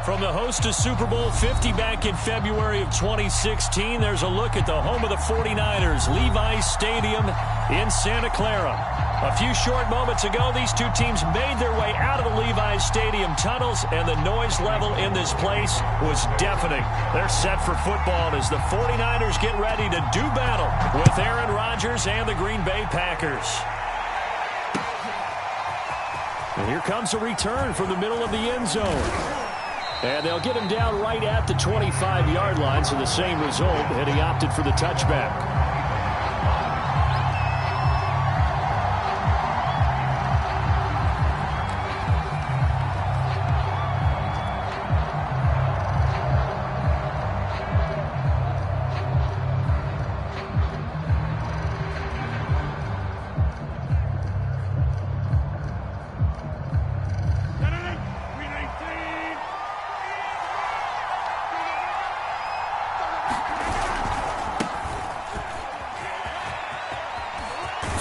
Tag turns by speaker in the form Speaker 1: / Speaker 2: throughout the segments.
Speaker 1: From the host to Super Bowl 50 back in February of 2016, there's a look at the home of the 49ers, Levi's Stadium in Santa Clara. A few short moments ago, these two teams made their way out of the Levi's Stadium tunnels, and the noise level in this place was deafening. They're set for football as the 49ers get ready to do battle with Aaron Rodgers and the Green Bay Packers. And here comes a return from the middle of the end zone. And they'll get him down right at the 25-yard line, so the same result, and he opted for the touchback.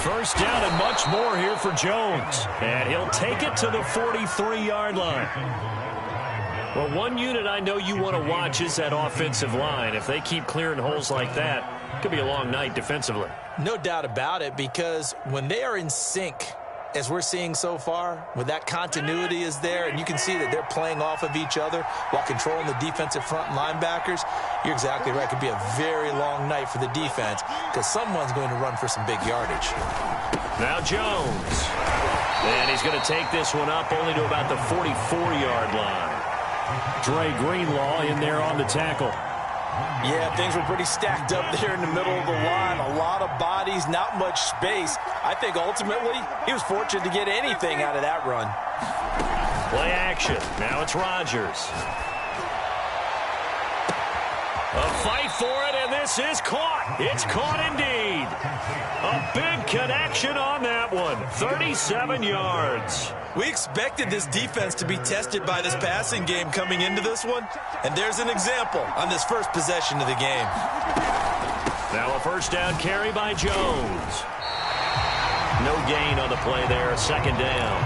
Speaker 1: First down and much more here for Jones. And he'll take it to the 43-yard line. Well, one unit I know you want to watch is that offensive line. If they keep clearing holes like that, it could be a long night defensively.
Speaker 2: No doubt about it, because when they are in sync, as we're seeing so far, when that continuity is there and you can see that they're playing off of each other while controlling the defensive front linebackers, you're exactly right. It could be a very long night for the defense because someone's going to run for some big yardage.
Speaker 1: Now Jones. And he's going to take this one up only to about the 44-yard line. Dre Greenlaw in there on the tackle.
Speaker 2: Yeah, things were pretty stacked up there in the middle of the line. A lot of bodies, not much space. I think ultimately he was fortunate to get anything out of that run.
Speaker 1: Play action. Now it's Rodgers. A fight for it, and this is caught. It's caught indeed. A big connection on that one. 37 yards.
Speaker 2: We expected this defense to be tested by this passing game coming into this one, and there's an example on this first possession of the game.
Speaker 1: Now a first down carry by Jones. No gain on the play there, second down.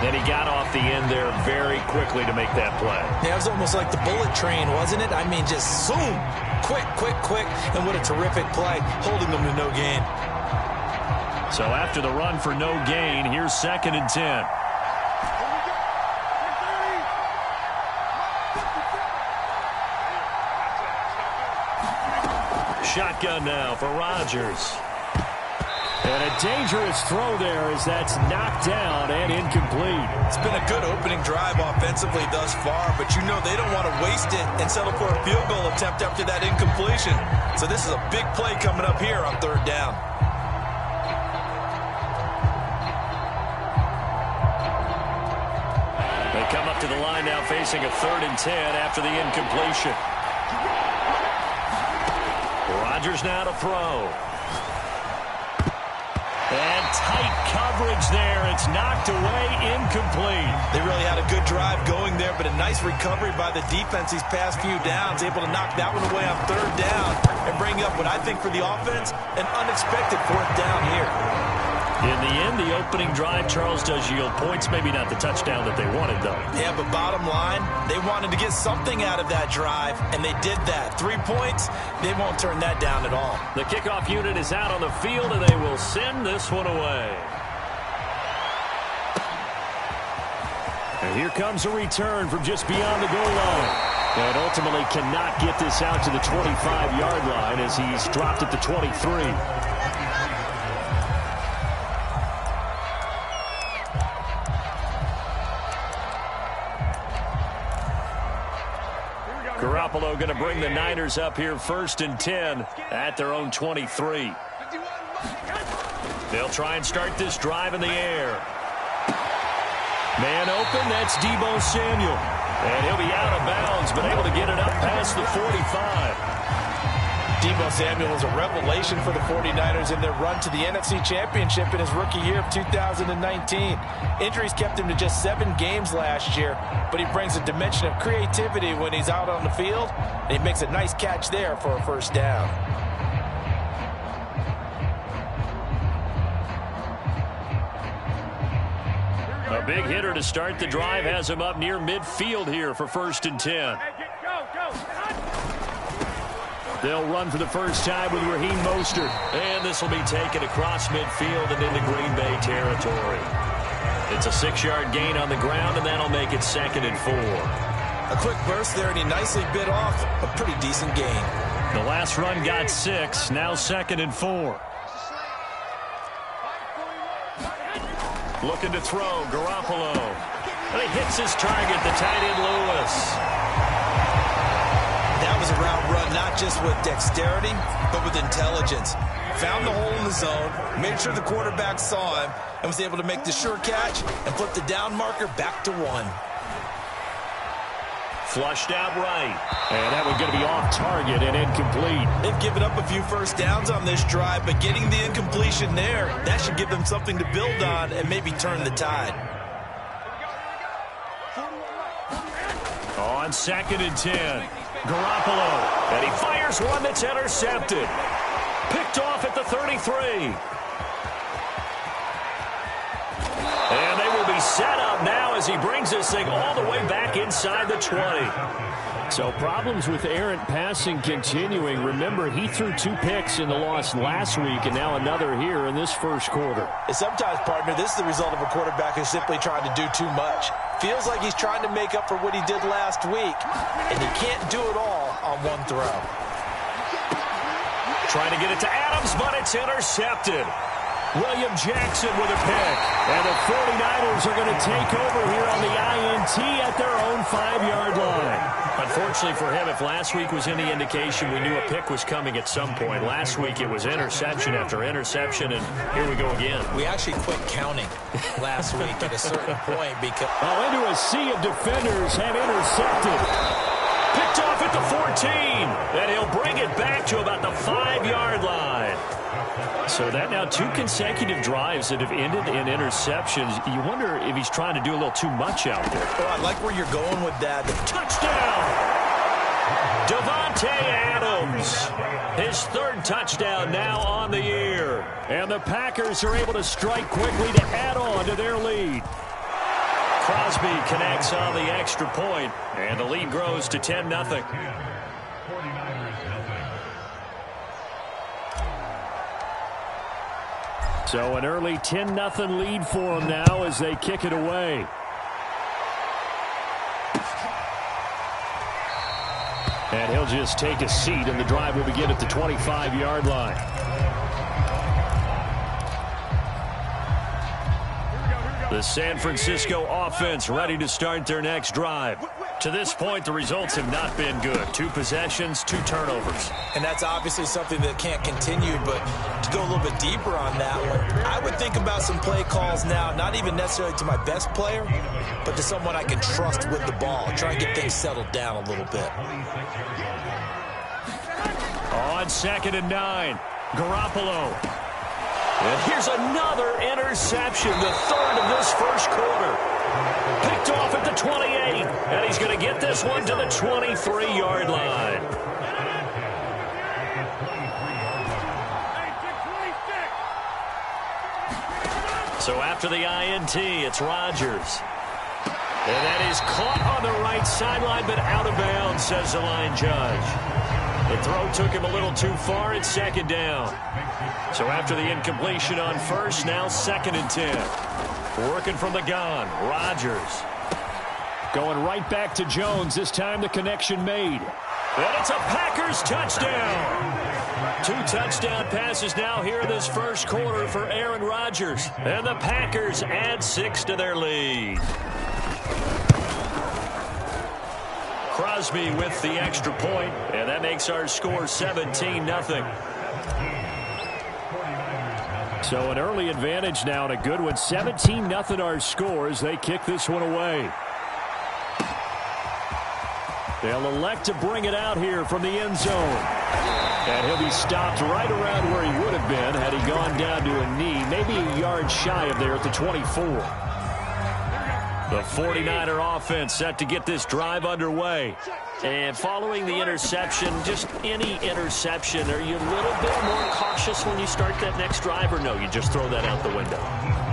Speaker 1: And he got off the end there very quickly to make that play.
Speaker 2: Yeah, it was almost like the bullet train, wasn't it? I mean, just zoom. Quick, quick, quick. And what a terrific play, holding them to no gain.
Speaker 1: So after the run for no gain, here's 2nd and 10. Shotgun now for Rodgers. And a dangerous throw there as that's knocked down and incomplete.
Speaker 2: It's been a good opening drive offensively thus far, but you know they don't want to waste it and settle for a field goal attempt after that incompletion. So this is a big play coming up here on 3rd down.
Speaker 1: They come up to the line now facing a 3rd and 10 after the incompletion. Rodgers now to throw. And tight coverage there. It's knocked away, incomplete.
Speaker 2: They really had a good drive going there, but a nice recovery by the defense these past few downs, able to knock that one away on 3rd down and bring up what I think for the offense, an unexpected 4th down here.
Speaker 1: In the end, the opening drive, Charles, does yield points. Maybe not the touchdown that they wanted, though.
Speaker 2: Yeah, but bottom line, they wanted to get something out of that drive, and they did that. 3 points, they won't turn that down at all.
Speaker 1: The kickoff unit is out on the field, and they will send this one away. And here comes a return from just beyond the goal line. And ultimately cannot get this out to the 25-yard line as he's dropped at the 23. Garoppolo going to bring the Niners up here 1st and 10 at their own 23. They'll try and start this drive in the air. Man open, that's Deebo Samuel. And he'll be out of bounds, but able to get it up past the 45.
Speaker 2: Deebo Samuel was a revelation for the 49ers in their run to the NFC Championship in his rookie year of 2019. Injuries kept him to just 7 games last year, but he brings a dimension of creativity when he's out on the field, and he makes a nice catch there for a 1st down.
Speaker 1: A big hitter to start the drive has him up near midfield here for 1st and 10. They'll run for the first time with Raheem Mostert. And this will be taken across midfield and into Green Bay territory. It's a 6-yard gain on the ground, and that'll make it 2nd and 4.
Speaker 2: A quick burst there, and he nicely bit off a pretty decent gain.
Speaker 1: The last run got 6, now 2nd and 4. Looking to throw, Garoppolo. And he hits his target, the tight end Lewis.
Speaker 2: That was a route run, not just with dexterity, but with intelligence. Found the hole in the zone, made sure the quarterback saw him, and was able to make the sure catch and flip the down marker back to 1.
Speaker 1: Flushed out right. And that one's going to be off target and incomplete.
Speaker 2: They've given up a few first downs on this drive, but getting the incompletion there, that should give them something to build on and maybe turn the tide.
Speaker 1: On 2nd and 10, Garoppolo. And he fires one that's intercepted. Picked off at the 33. And they will be set up now as he brings this thing all the way back inside the 20. So problems with errant passing continuing. Remember, he threw 2 picks in the loss last week and now another here in this first quarter.
Speaker 2: And sometimes, partner, this is the result of a quarterback who's simply trying to do too much. Feels like he's trying to make up for what he did last week, and he can't do it all on one throw.
Speaker 1: Trying to get it to Adams, but it's intercepted. William Jackson with a pick. And the 49ers are going to take over here on the INT at their own 5-yard line. Unfortunately for him, if last week was any indication, we knew a pick was coming at some point. Last week it was interception after interception, and here we go again.
Speaker 2: We actually quit counting last week at a certain point because...
Speaker 1: into a sea of defenders have intercepted. Picked off at the 14, and he'll bring it back to about the 5-yard line. So that now 2 consecutive drives that have ended in interceptions. You wonder if he's trying to do a little too much out there.
Speaker 2: Oh, I like where you're going with that.
Speaker 1: Touchdown! Davante Adams. His 3rd touchdown now on the year. And the Packers are able to strike quickly to add on to their lead. Crosby connects on the extra point, and the lead grows to 10-0. So an early 10-0 lead for them now as they kick it away. And he'll just take a seat, and the drive will begin at the 25-yard line. The San Francisco offense ready to start their next drive. To this point, the results have not been good. 2 possessions, 2 turnovers.
Speaker 2: And that's obviously something that can't continue, but to go a little bit deeper on that one, I would think about some play calls now, not even necessarily to my best player, but to someone I can trust with the ball. Try and get things settled down a little bit.
Speaker 1: On 2nd and 9, Garoppolo. And here's another interception, the 3rd of this first quarter. Picked off at the 28, and he's going to get this one to the 23-yard line. So after the INT, it's Rodgers. And that is caught on the right sideline, but out of bounds, says the line judge. The throw took him a little too far. It's 2nd down. So after the incompletion on 1st, now 2nd and 10. Working from the gun, Rodgers. Going right back to Jones. This time the connection made. And it's a Packers touchdown. 2 touchdown passes now here in this first quarter for Aaron Rodgers. And the Packers add 6 to their lead. Crosby with the extra point, and that makes our score 17-0. So an early advantage now, and a good one. 17-0 our score as they kick this one away. They'll elect to bring it out here from the end zone. And he'll be stopped right around where he would have been had he gone down to a knee, maybe a yard shy of there at the 24. The 49er offense set to get this drive underway. And following the interception, just any interception, are you a little bit more cautious when you start that next drive, or no, you just throw that out the window?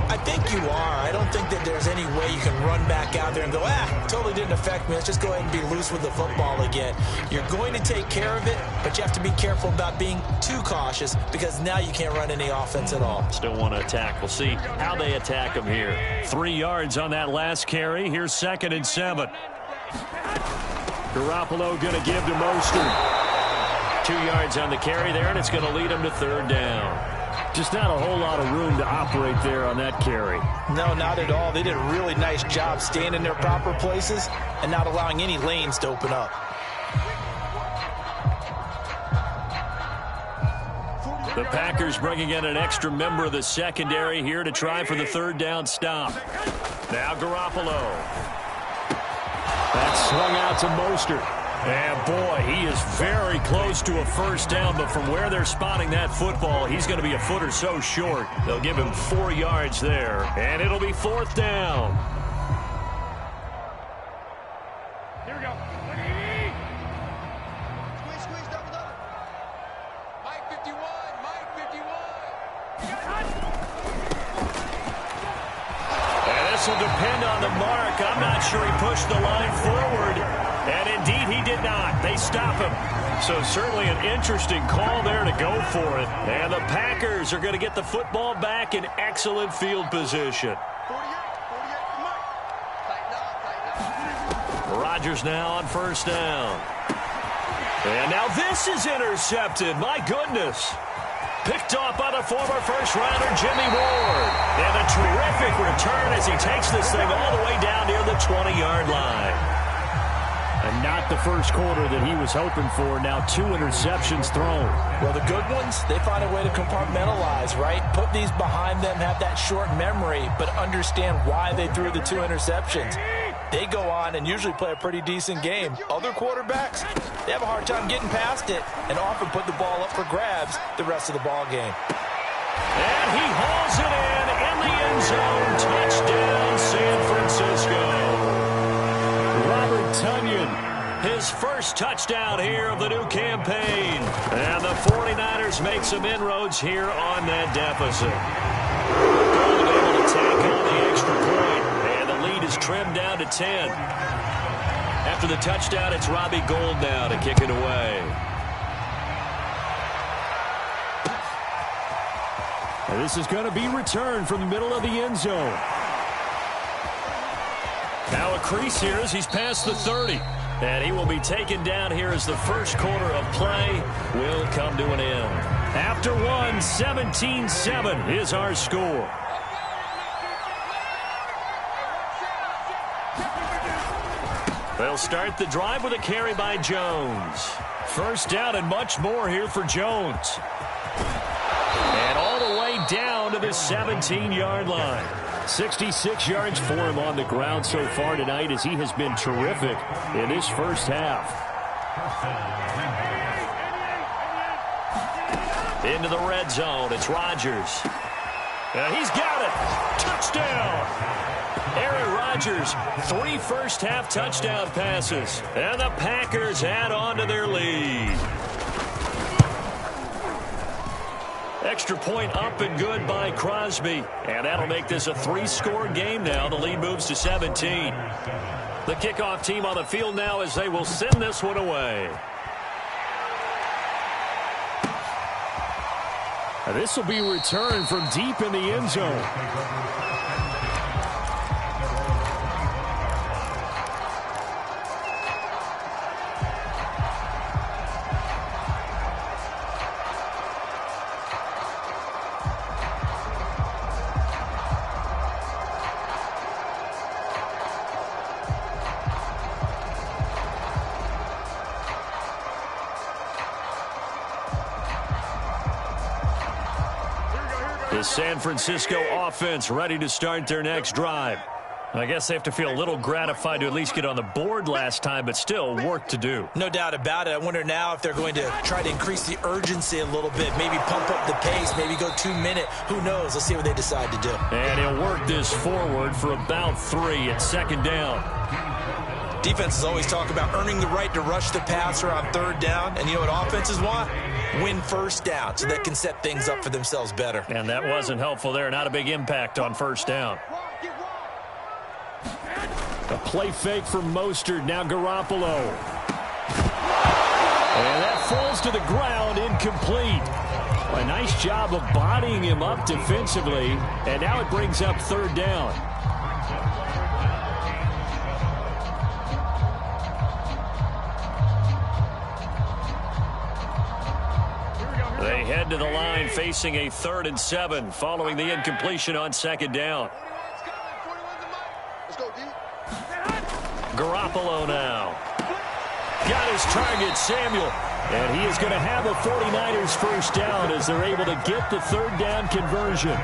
Speaker 2: I think you are. I don't think that there's any way you can run back out there and go, totally didn't affect me. Let's just go ahead and be loose with the football again. You're going to take care of it, but you have to be careful about being too cautious because now you can't run any offense at all.
Speaker 1: Still want to attack. We'll see how they attack him here. 3 yards on that last carry. Here's 2nd and 7. Garoppolo going to give to Mostert. 2 yards on the carry there, and it's going to lead him to 3rd down. Just not a whole lot of room to operate there on that carry.
Speaker 2: No, not at all. They did a really nice job staying in their proper places and not allowing any lanes to open up.
Speaker 1: The Packers bringing in an extra member of the secondary here to try for the 3rd down stop. Now Garoppolo. That's swung out to Mostert. And, boy, he is very close to a 1st down, but from where they're spotting that football, he's going to be a foot or so short. They'll give him 4 yards there, and it'll be 4th down.
Speaker 3: Here we go. Squeeze, double. Mike 51, Mike 51.
Speaker 1: And this will depend on the mark. I'm not sure he pushed the line forward. And indeed, he did not. They stop him. So certainly an interesting call there to go for it. And the Packers are going to get the football back in excellent field position.
Speaker 3: 48.
Speaker 1: Rodgers now on 1st down. And now this is intercepted. My goodness. Picked off by the former first-rounder Jimmy Ward. And a terrific return as he takes this thing all the way down near the 20-yard line. And not the first quarter that he was hoping for. Now 2 interceptions thrown.
Speaker 2: Well, the good ones, they find a way to compartmentalize, right? Put these behind them, have that short memory, but understand why they threw the 2 interceptions. They go on and usually play a pretty decent game. Other quarterbacks, they have a hard time getting past it and often put the ball up for grabs the rest of the ball game.
Speaker 1: And he hauls it in the end zone. Touchdown, San Francisco. Robert Tonyan, his first touchdown here of the new campaign. And the 49ers make some inroads here on that deficit. Gold able to tack on the extra point. And the lead is trimmed down to 10. After the touchdown, it's Robbie Gould now to kick it away. And this is going to be returned from the middle of the end zone. Now a crease here as he's past the 30. And he will be taken down here as the first quarter of play will come to an end. After one, 17-7 is our score. They'll start the drive with a carry by Jones. 1st down and much more here for Jones. And all the way down to the 17-yard line. 66 yards for him on the ground so far tonight as he has been terrific in this first half. Into the red zone. It's Rodgers. And he's got it. Touchdown. Aaron Rodgers, 3 first-half touchdown passes. And the Packers add on to their lead. Extra point up and good by Crosby. And that'll make this a 3-score game now. The lead moves to 17. The kickoff team on the field now as they will send this one away. And this will be returned from deep in the end zone. The San Francisco offense ready to start their next drive. I guess they have to feel a little gratified to at least get on the board last time, but still work to do.
Speaker 2: No doubt about it. I wonder now if they're going to try to increase the urgency a little bit, maybe pump up the pace, maybe go 2-minute. Who knows? Let's see what they decide to do.
Speaker 1: And he'll work this forward for about 3 at 2nd down.
Speaker 2: Defenses always talk about earning the right to rush the passer on third down. And you know what offenses want? Win first down so they can set things up for themselves better.
Speaker 1: And that wasn't helpful there. Not a big impact on first down. A play fake from Mostert. Now Garoppolo. And that falls to the ground, incomplete. A nice job of bodying him up defensively. And now it brings up third down. They head to the line facing a 3rd and 7 following the incompletion on second down. Garoppolo now. Got his target, Samuel. And he is going to have a 49ers first down as they're able to get the third down conversion.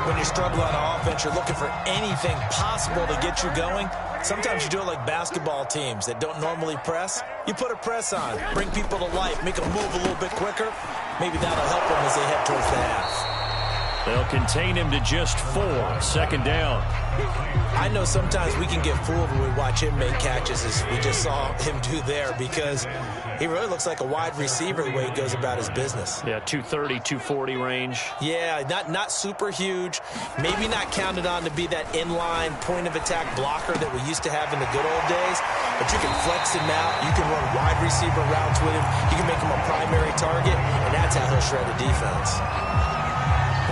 Speaker 2: When you struggle on offense, you're looking for anything possible to get you going. Sometimes you do it like basketball teams that don't normally press. You put a press on, bring people to life, make them move a little bit quicker. Maybe that'll help them as they head towards the half.
Speaker 1: They'll contain him to just 4. Second down.
Speaker 2: I know sometimes we can get fooled when we watch him make catches, as we just saw him do there, because he really looks like a wide receiver the way he goes about his business.
Speaker 1: Yeah, 230, 240 range.
Speaker 2: Yeah, not super huge. Maybe not counted on to be that inline point-of-attack blocker that we used to have in the good old days. But you can flex him out. You can run wide receiver routes with him. You can make him a primary target, and that's how he'll shred a defense.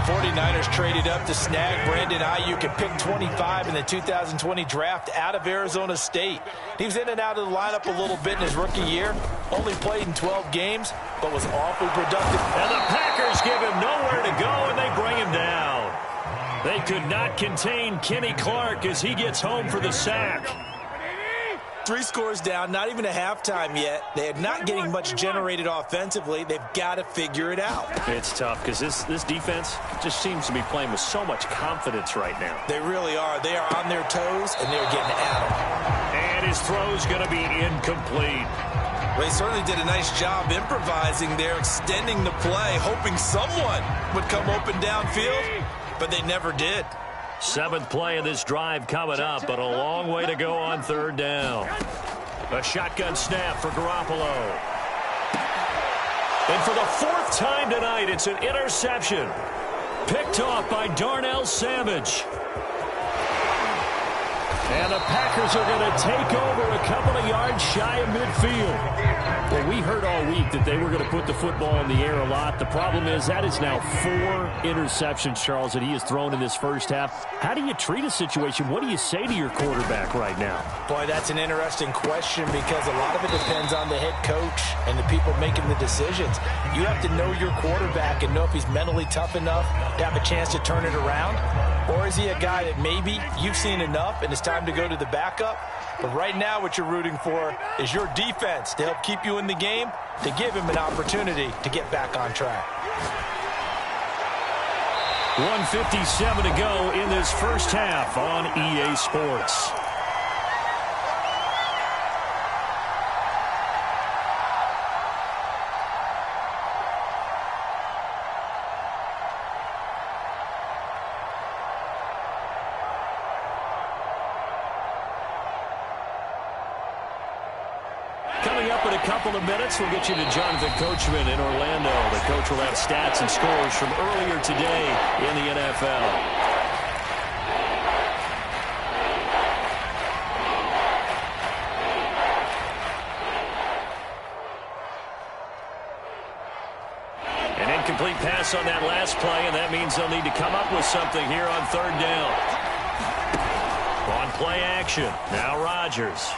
Speaker 4: 49ers traded up to snag Brandon Ayuk at pick 25 in the 2020 draft out of Arizona State. He was in and out of the lineup a little bit in his rookie year. Only played in 12 games, but was awfully productive.
Speaker 1: And the Packers give him nowhere to go, and they bring him down. They could not contain Kenny Clark as he gets home for the sack.
Speaker 2: 3 scores down, not even a halftime yet. They are not getting much generated offensively. They've got to figure it out.
Speaker 1: It's tough because this defense just seems to be playing with so much confidence right now.
Speaker 2: They really are. They are on their toes, and they're getting at them.
Speaker 1: And his throw's going to be incomplete.
Speaker 2: Well, he certainly did a nice job improvising there, extending the play, hoping someone would come open downfield, but they never did.
Speaker 1: 7th play of this drive coming up, but a long way to go on third down. A shotgun snap for Garoppolo. And for the 4th time tonight, it's an interception. Picked off by Darnell Savage. And the Packers are going to take over a couple of yards shy of midfield. Well, we heard all week that they were going to put the football in the air a lot. The problem is that is now 4 interceptions, Charles, that he has thrown in this first half. How do you treat a situation? What do you say to your quarterback right now?
Speaker 4: Boy, that's an interesting question because a lot of it depends on the head coach and the people making the decisions. You have to know your quarterback and know if he's mentally tough enough to have a chance to turn it around. Or is he a guy that maybe you've seen enough and it's time to go to the backup? But right now what you're rooting for is your defense to help keep you in the game, to give him an opportunity to get back on track.
Speaker 1: 1:57 to go in this first half on EA Sports. Coming up in a couple of minutes, we'll get you to Jonathan Coachman in Orlando. The coach will have stats and scores from earlier today in the NFL. An incomplete pass on that last play, and that means they'll need to come up with something here on third down. On play action, now Rodgers.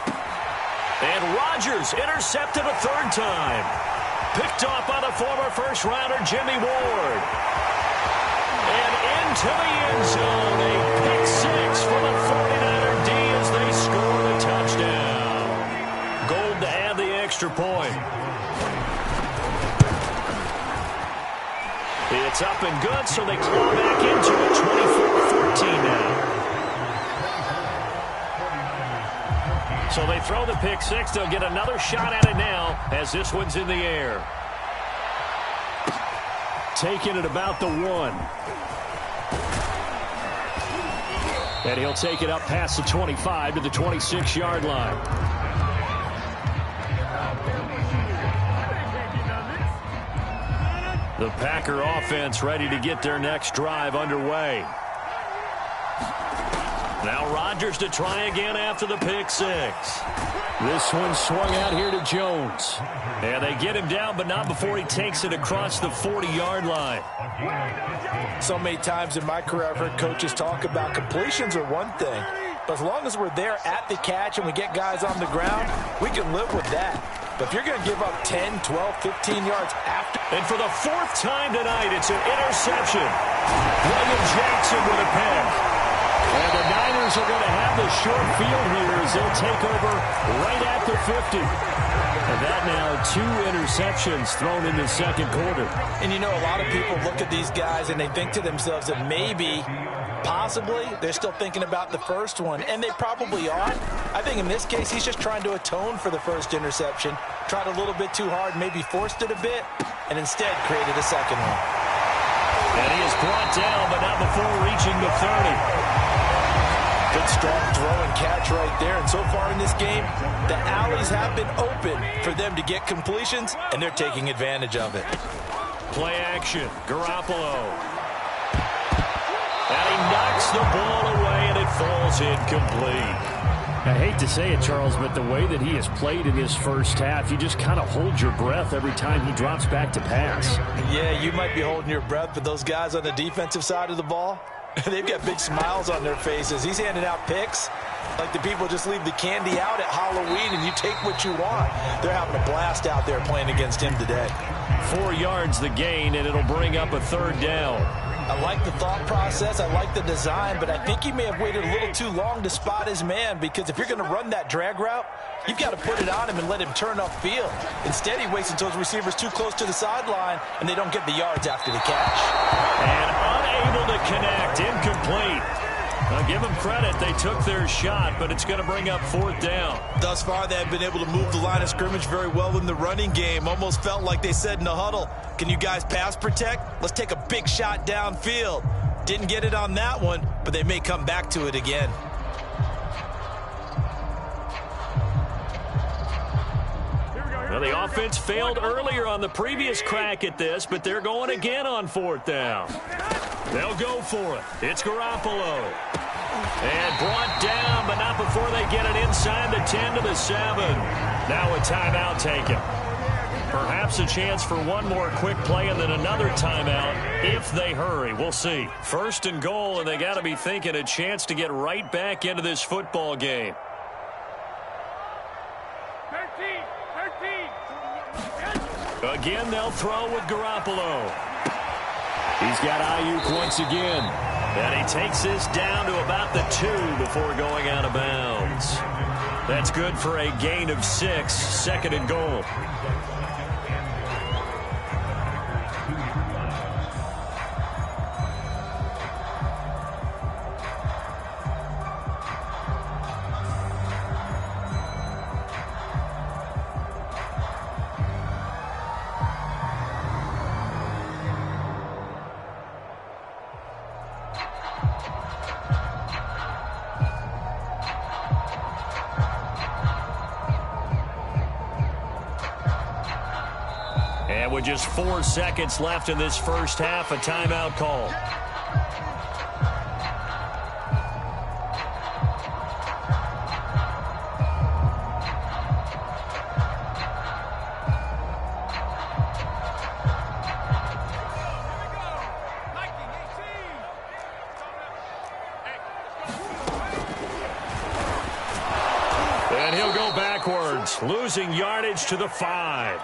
Speaker 1: And Rodgers intercepted a 3rd time. Picked off by the former first-rounder Jimmy Ward. And into the end zone, a pick 6 for the 49er D as they score the touchdown. Gold to add the extra point. It's up and good, so they claw back into it, 24-14 now. So they throw the pick 6. They'll get another shot at it now as this one's in the air. Taking it about the 1. And he'll take it up past the 25 to the 26-yard line. The Packer offense ready to get their next drive underway. Now Rodgers to try again after the pick six. This one swung out here to Jones. And they get him down, but not before he takes it across the 40-yard line.
Speaker 4: So many times in my career, I've heard coaches talk about completions are one thing. But as long as we're there at the catch and we get guys on the ground, we can live with that. But if you're going to give up 10, 12, 15 yards after.
Speaker 1: And for the fourth time tonight, it's an interception. William Jackson with a pick. And the Niners are going to have the short field here as they'll take over right at the 50. And that now 2 interceptions thrown in the second quarter.
Speaker 4: And you know, a lot of people look at these guys and they think to themselves that maybe, possibly, they're still thinking about the first one. And they probably are. I think in this case, he's just trying to atone for the first interception. Tried a little bit too hard, maybe forced it a bit, and instead created a second one.
Speaker 1: And he is brought down, but not before reaching the 30.
Speaker 4: Good strong throw and catch right there. And so far in this game, the alleys have been open for them to get completions, and they're taking advantage of it.
Speaker 1: Play action. Garoppolo. And he knocks the ball away, and it falls incomplete. I hate to say it, Charles, but the way that he has played in this first half, you just kind of hold your breath every time he drops back to pass.
Speaker 4: Yeah, you might be holding your breath, but those guys on the defensive side of the ball, they've got big smiles on their faces. He's handing out picks like the people just leave the candy out at Halloween and you take what you want. They're having a blast out there playing against him today.
Speaker 1: 4 yards the gain, and it'll bring up a third down.
Speaker 4: I like the thought process. I like the design, but I think he may have waited a little too long to spot his man, because if you're going to run that drag route, you've got to put it on him and let him turn upfield. Instead, he waits until his receiver's too close to the sideline, and they don't get the yards after the catch.
Speaker 1: And unable to connect, incomplete. Now, give them credit. They took their shot, but it's going to bring up fourth down.
Speaker 2: Thus far, they have been able to move the line of scrimmage very well in the running game. Almost felt like they said in the huddle, can you guys pass protect? Let's take a big shot downfield. Didn't get it on that one, but they may come back to it again.
Speaker 1: Well, the offense failed earlier on the previous crack at this, but they're going again on fourth down. They'll go for it. It's Garoppolo. And brought down, but not before they get it inside the 10 to the 7. Now a timeout taken. Perhaps a chance for one more quick play and then another timeout if they hurry. We'll see. First and goal, and they got to be thinking a chance to get right back into this football game.
Speaker 3: 13.
Speaker 1: Again, they'll throw with Garoppolo. He's got Ayuk once again. And he takes this down to about the 2 before going out of bounds. That's good for a gain of 6, second and goal. And with just 4 seconds left in this first half, a timeout call. And he'll go backwards, losing yardage to the 5.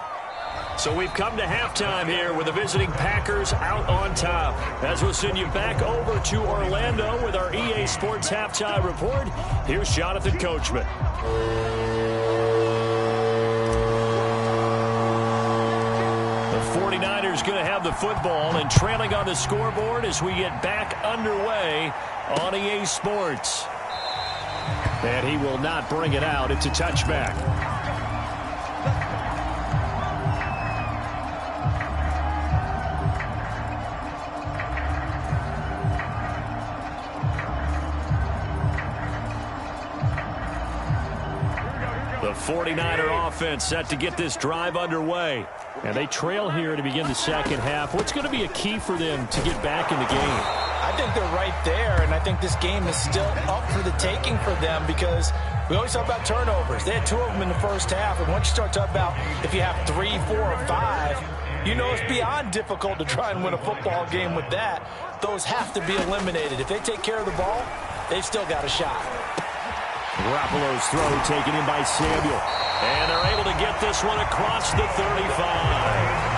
Speaker 1: So we've come to halftime here with the visiting Packers out on top. As we'll send you back over to Orlando with our EA Sports Halftime Report, here's Jonathan Coachman. The 49ers going to have the football and trailing on the scoreboard as we get back underway on EA Sports. And he will not bring it out. It's a touchback. 49er offense set to get this drive underway.
Speaker 3: And they trail here to begin the second half. What's going to be a key for them to get back in the game?
Speaker 4: I think they're right there, and I think this game is still up for the taking for them because we always talk about turnovers. They had 2 of them in the first half, and once you start talking about if you have 3, 4, or 5, you know it's beyond difficult to try and win a football game with that. Those have to be eliminated. If they take care of the ball, they've still got a shot.
Speaker 1: Garoppolo's throw taken in by Samuel. And they're able to get this one across the 35.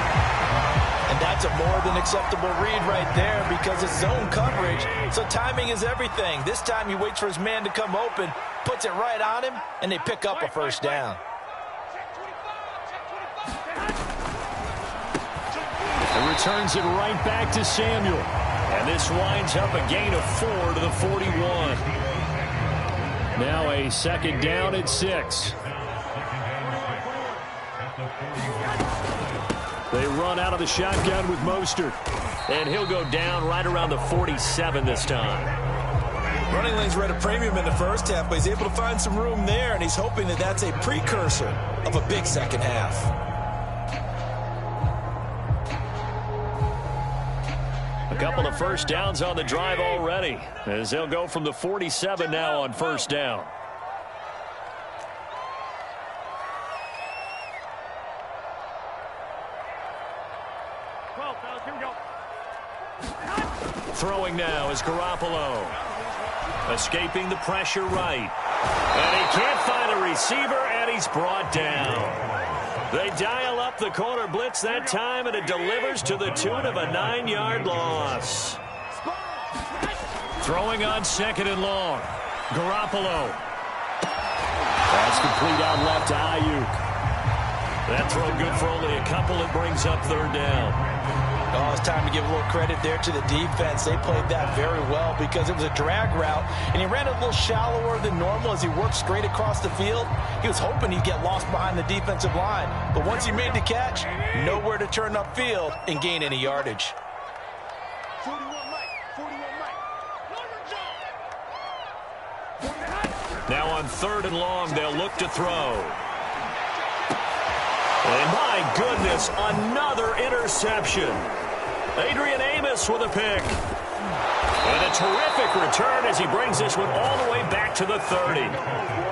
Speaker 4: And that's a more than acceptable read right there because it's zone coverage, so timing is everything. This time he waits for his man to come open, puts it right on him, and they pick up a first down.
Speaker 1: And returns it right back to Samuel. And this winds up a gain of 4 to the 41.
Speaker 3: Now a second down at 6.
Speaker 1: They run out of the shotgun with Mostert. And he'll go down right around the 47 this time.
Speaker 2: Running lanes were at a premium in the first half, but he's able to find some room there, and he's hoping that that's a precursor of a big second half.
Speaker 1: A couple of first downs on the drive already, as they'll go from the 47 now on first down. Throwing now is Garoppolo. Escaping the pressure right. And he can't find a receiver, and he's brought down. They dial up the corner blitz that time, and it delivers to the tune of a 9-yard loss. Throwing on second and long. Garoppolo. That's complete out left to Ayuk. That throw good for only a couple. It brings up third down.
Speaker 4: Oh, it's time to give a little credit there to the defense. They played that very well because it was a drag route, and he ran a little shallower than normal as he worked straight across the field. He was hoping he'd get lost behind the defensive line, but once he made the catch, nowhere to turn upfield and gain any yardage.
Speaker 1: Now on third and long, they'll look to throw. And my goodness, another interception. Adrian Amos with a pick. And a terrific return as he brings this one all the way back to the 30.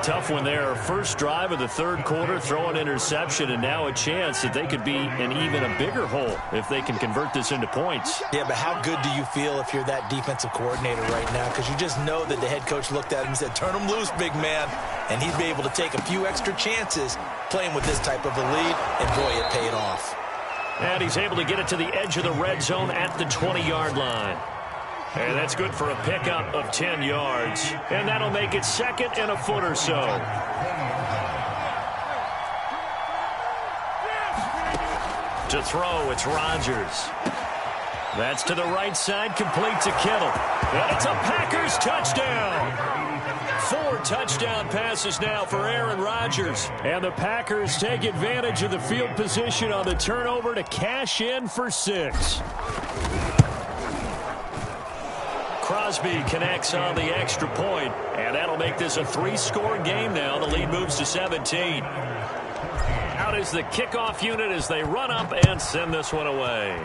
Speaker 1: Tough one there. First drive of the third quarter, throw an interception, and now a chance that they could be in even a bigger hole if they can convert this into points.
Speaker 2: Yeah, but how good do you feel if you're that defensive coordinator right now? Because you just know that the head coach looked at him and said, turn him loose, big man. And he'd be able to take a few extra chances playing with this type of a lead, and boy, it paid off.
Speaker 1: And he's able to get it to the edge of the red zone at the 20-yard line. And that's good for a pickup of 10 yards. And that'll make it second and a foot or so. To throw, it's Rodgers. That's to the right side, complete to Kittle. And it's a Packers touchdown. 4 touchdown passes now for Aaron Rodgers. And the Packers take advantage of the field position on the turnover to cash in for 6. Crosby connects on the extra point, and that'll make this a 3-score game now. The lead moves to 17. Out is the kickoff unit as they run up and send this one away.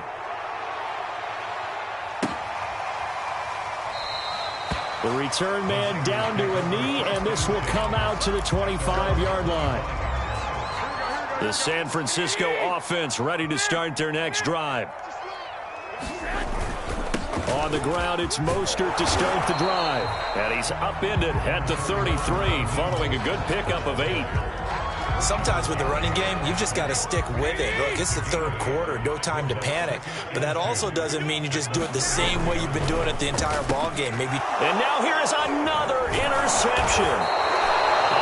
Speaker 1: The return man down to a knee, and this will come out to the 25-yard line. The San Francisco offense ready to start their next drive. On the ground, it's Mostert to start the drive. And he's upended at the 33, following a good pickup of 8.
Speaker 2: Sometimes with the running game, you've just got to stick with it. Look, it's the third quarter, no time to panic. But that also doesn't mean you just do it the same way you've been doing it the entire ball game. Maybe.
Speaker 1: And now here is another interception.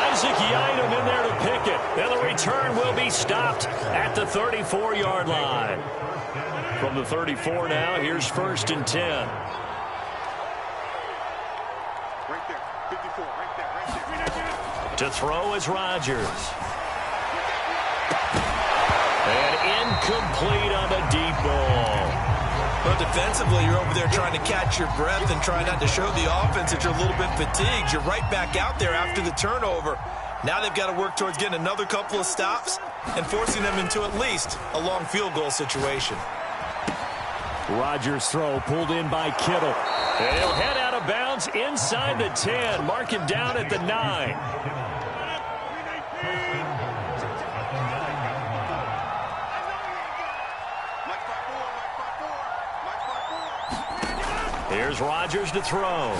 Speaker 1: Isaac Yiadom in there to pick it. And the return will be stopped at the 34-yard line. From the 34 now, here's first and 10.
Speaker 5: Right there, 54, right there.
Speaker 1: To throw is Rodgers. And incomplete on the deep ball.
Speaker 2: But defensively, you're over there trying to catch your breath and try not to show the offense that you're a little bit fatigued. You're right back out there after the turnover. Now they've got to work towards getting another couple of stops and forcing them into at least a long field goal situation.
Speaker 1: Rodgers' throw pulled in by Kittle. And he'll head out of bounds inside the 10. Mark him down at the 9. Here's Rodgers to throw.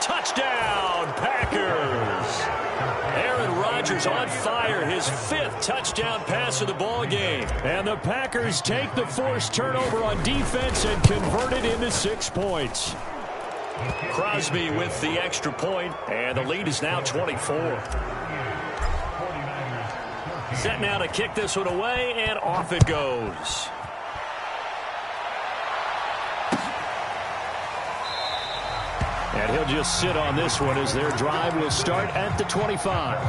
Speaker 1: Touchdown, Packers. Aaron Rodgers on fire, his 5th touchdown pass of the ball game. And the Packers take the forced turnover on defense and convert it into 6 points. Crosby with the extra point, and the lead is now 24. Set now to kick this one away, and off it goes. And he'll just sit on this one as their drive will start at the 25.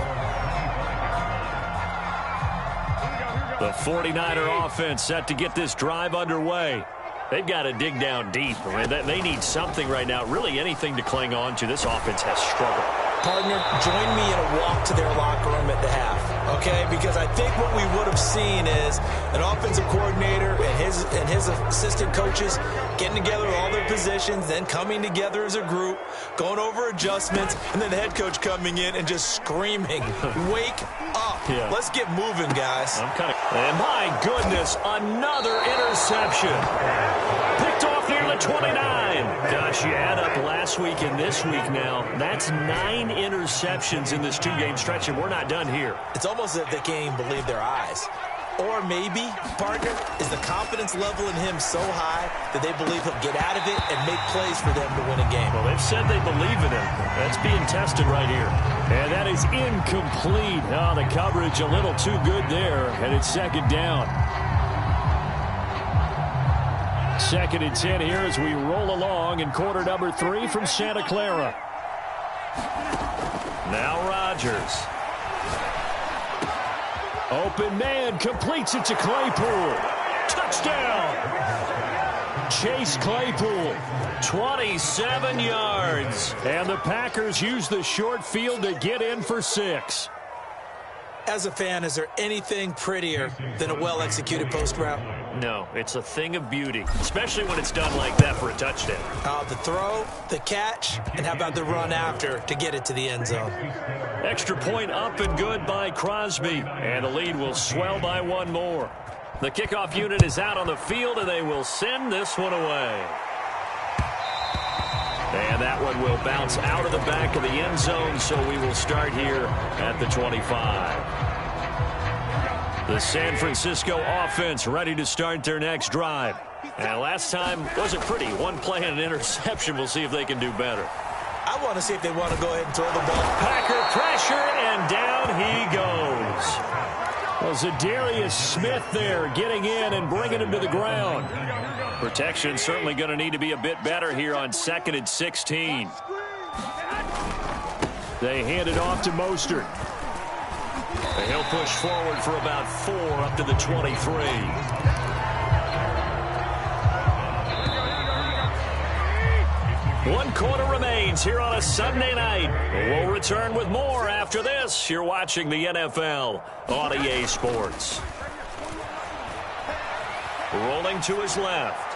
Speaker 1: The 49er offense set to get this drive underway. They've got to dig down deep. They need something right now, really anything to cling on to. This offense has struggled.
Speaker 2: Partner, join me in a walk to their locker room at the half, okay? Because I think what we would have seen is an offensive coordinator and his assistant coaches getting together all their positions, then coming together as a group, going over adjustments, and then the head coach coming in and just screaming, wake up. Yeah. Let's get moving, guys.
Speaker 1: And my goodness, another interception. Picked off near the 29. Gosh, you add up last week and this week now. That's 9 interceptions in this 2-game stretch, and we're not done here.
Speaker 2: It's almost as if they can't even believe their eyes. Or maybe, partner, is the confidence level in him so high that they believe he'll get out of it and make plays for them to win a game.
Speaker 1: Well, they've said they believe in him. That's being tested right here. And that is incomplete. Oh, the coverage a little too good there, and it's 2nd down. 2nd and 10 here as we roll along in quarter number 3 from Santa Clara. Now Rodgers. Open man, completes it to Claypool. Touchdown! Chase Claypool, 27 yards. And the Packers use the short field to get in for 6.
Speaker 2: As a fan, is there anything prettier than a well-executed post route?
Speaker 1: No, it's a thing of beauty, especially when it's done like that for a touchdown.
Speaker 2: The throw, the catch, and how about the run after to get it to the end zone?
Speaker 1: Extra point up and good by Crosby, and the lead will swell by 1 more. The kickoff unit is out on the field, and they will send this one away. And that one will bounce out of the back of the end zone, so we will start here at the 25. The San Francisco offense ready to start their next drive. And last time wasn't pretty. 1 play and an interception. We'll see if they can do better.
Speaker 2: I want to see if they want to go ahead and throw the ball.
Speaker 1: Packer pressure, and down he goes. Well, Zadarius Smith there getting in and bringing him to the ground. Protection certainly going to need to be a bit better here on 2nd and 16. They hand it off to Mostert. And he'll push forward for about 4 up to the 23. One quarter remains here on a Sunday night. We'll return with more after this. You're watching the NFL on EA Sports. Rolling to his left.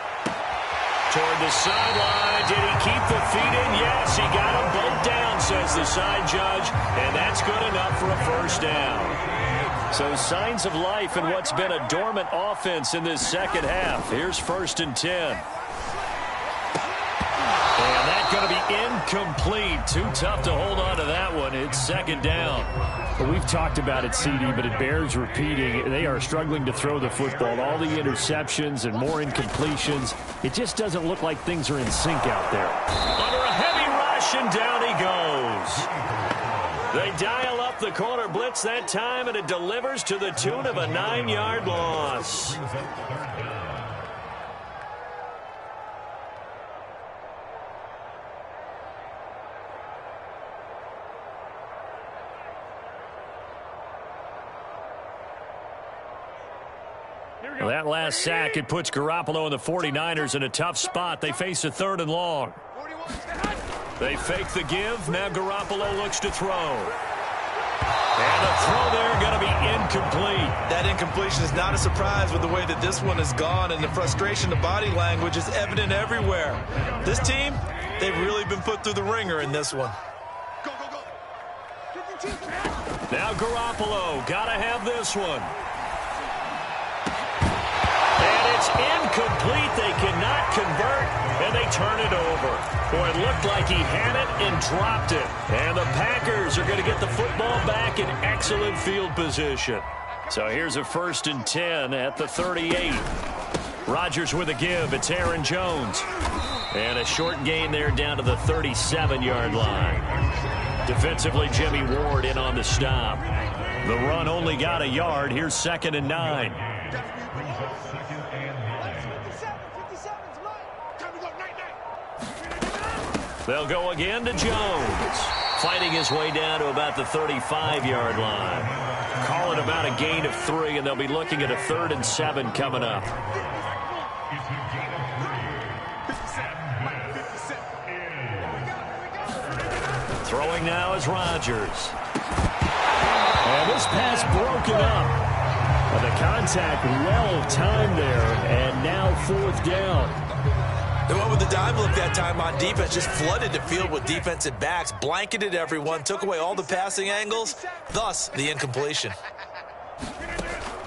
Speaker 1: Toward the sideline. Did he keep the feet in? Yes, he got them both down, says the side judge. And that's good enough for a first down. So signs of life in what's been a dormant offense in this second half. Here's 1st and 10. And that's going to be incomplete. Too tough to hold on to that one. It's 2nd down.
Speaker 3: Well, we've talked about it, CD, but it bears repeating. They are struggling to throw the football. All the interceptions and more incompletions. It just doesn't look like things are in sync out there.
Speaker 1: Under a heavy rush, and down he goes. They dial up the corner blitz that time, and it delivers to the tune of a 9-yard loss. That last sack, it puts Garoppolo and the 49ers in a tough spot. They face a 3rd and long. They fake the give. Now Garoppolo looks to throw. And the throw there going to be incomplete.
Speaker 2: That incompletion is not a surprise with the way that this one has gone, and the frustration, the body language is evident everywhere. This team, they've really been put through the ringer in this one.
Speaker 5: Go, go, go.
Speaker 1: Now Garoppolo, got to have this one. And it's incomplete. They cannot convert, and they turn it over. Boy, it looked like he had it and dropped it. And the Packers are going to get the football back in excellent field position. So here's a 1st and 10 at the 38. Rodgers with a give. It's Aaron Jones. And a short gain there down to the 37-yard line. Defensively, Jimmy Ward in on the stop. The run only got a yard. Here's 2nd and 9. They'll go again to Jones. Fighting his way down to about the 35-yard line. Call it about a gain of 3, and they'll be looking at a 3rd and 7 coming up. Throwing now is Rodgers.
Speaker 3: And this pass broken up. And the contact well timed there, and now 4th down.
Speaker 2: They went with the dime look that time on defense, just flooded the field with defensive backs, blanketed everyone, took away all the passing angles, thus the incompletion.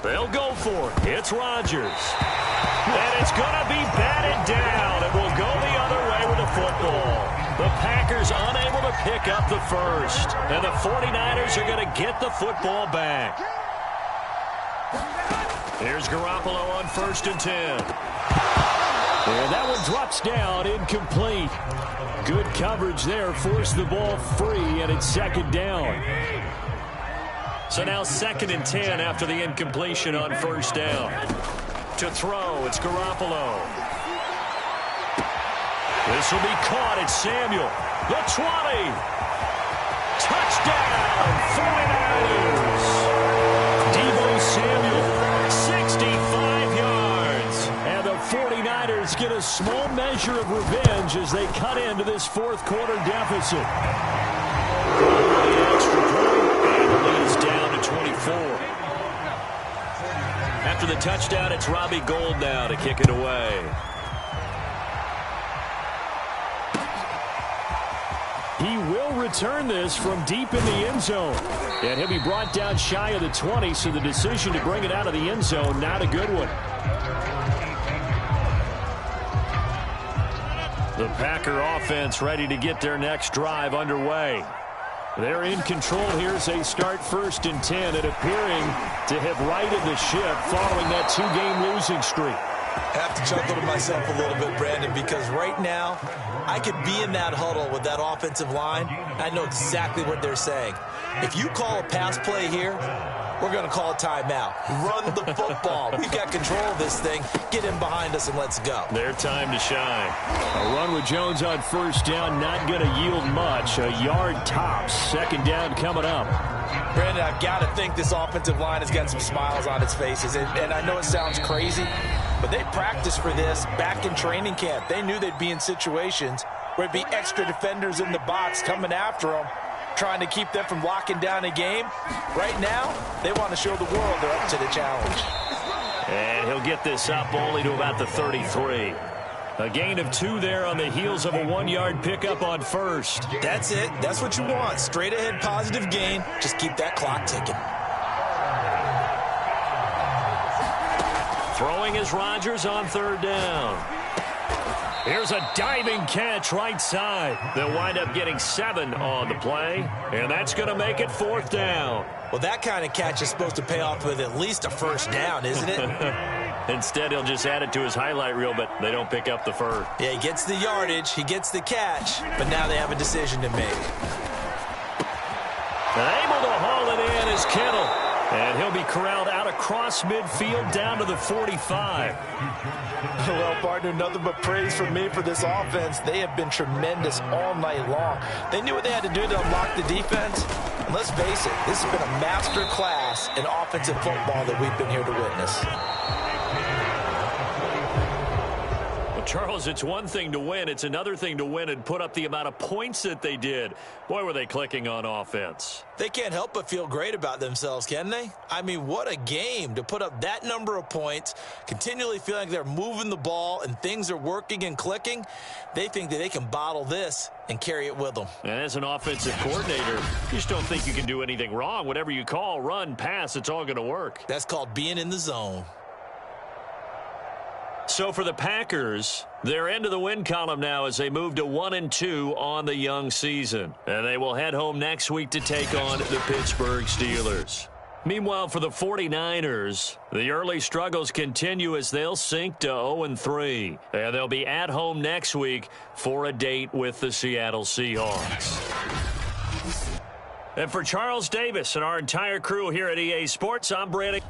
Speaker 1: They'll go for it. It's Rodgers. And it's going to be batted down. It will go the other way with the football. The Packers unable to pick up the first. And the 49ers are going to get the football back. Here's Garoppolo on 1st and 10. And that one drops down, incomplete. Good coverage there, forced the ball free, and it's 2nd down. So now 2nd and 10 after the incompletion on 1st down. To throw, it's Garoppolo. This will be caught. It's Samuel. The 20. Touchdown, 49ers. Deebo Samuel, 65 yards. And the 49ers get a small measure of revenge as they cut into this 4th quarter deficit. The extra point, and the lead is down to 24. After the touchdown, it's Robbie Gould now to kick it away.
Speaker 3: He will return this from deep in the end zone. And he'll be brought down shy of the 20, so the decision to bring it out of the end zone, not a good one. The Packer offense ready to get their next drive underway. They're in control here as they start 1st and 10 and appearing to have righted the ship following that 2-game losing streak.
Speaker 2: I have to chuckle to myself a little bit, Brandon, because right now I could be in that huddle with that offensive line. I know exactly what they're saying. If you call a pass play here, we're going to call a timeout. Run the football. We've got control of this thing. Get in behind us and let's go.
Speaker 1: Their time to shine.
Speaker 3: A run with Jones on 1st down, not going to yield much. A yard tops. 2nd down coming up.
Speaker 4: Brandon, I've got to think this offensive line has got some smiles on its faces. And I know it sounds crazy, but they practiced for this back in training camp. They knew they'd be in situations where it'd be extra defenders in the box coming after them, trying to keep them from locking down a game. Right now, they want to show the world they're up to the challenge.
Speaker 1: And he'll get this up only to about the 33. A gain of 2 there on the heels of a 1-yard pickup on 1st.
Speaker 2: That's it. That's what you want. Straight ahead positive gain. Just keep that clock ticking.
Speaker 1: Throwing is Rodgers on 3rd down. Here's a diving catch right side. They'll wind up getting 7 on the play, and that's going to make it 4th down.
Speaker 2: Well, that kind of catch is supposed to pay off with at least a 1st down, isn't it?
Speaker 1: Instead, he'll just add it to his highlight reel, but they don't pick up the first.
Speaker 2: Yeah, he gets the yardage, he gets the catch, but now they have a decision to make.
Speaker 1: Able to haul it in is Kittle. And he'll be corralled out across midfield down to the 45.
Speaker 4: Well, partner, nothing but praise from me for this offense. They have been tremendous all night long. They knew what they had to do to unlock the defense. And let's face it, this has been a master class in offensive football that we've been here to witness.
Speaker 1: Charles, it's one thing to win. It's another thing to win and put up the amount of points that they did. Boy, were they clicking on offense.
Speaker 2: They can't help but feel great about themselves, can they? I mean, what a game to put up that number of points, continually feeling like they're moving the ball and things are working and clicking. They think that they can bottle this and carry it with them.
Speaker 1: And as an offensive coordinator, you just don't think you can do anything wrong. Whatever you call, run, pass, it's all going to work.
Speaker 2: That's called being in the zone.
Speaker 1: So for the Packers, they're into the win column now as they move to 1-2 on the young season. And they will head home next week to take on the Pittsburgh Steelers. Meanwhile, for the 49ers, the early struggles continue as they'll sink to 0-3. And they'll be at home next week for a date with the Seattle Seahawks. And for Charles Davis and our entire crew here at EA Sports, I'm Brandon.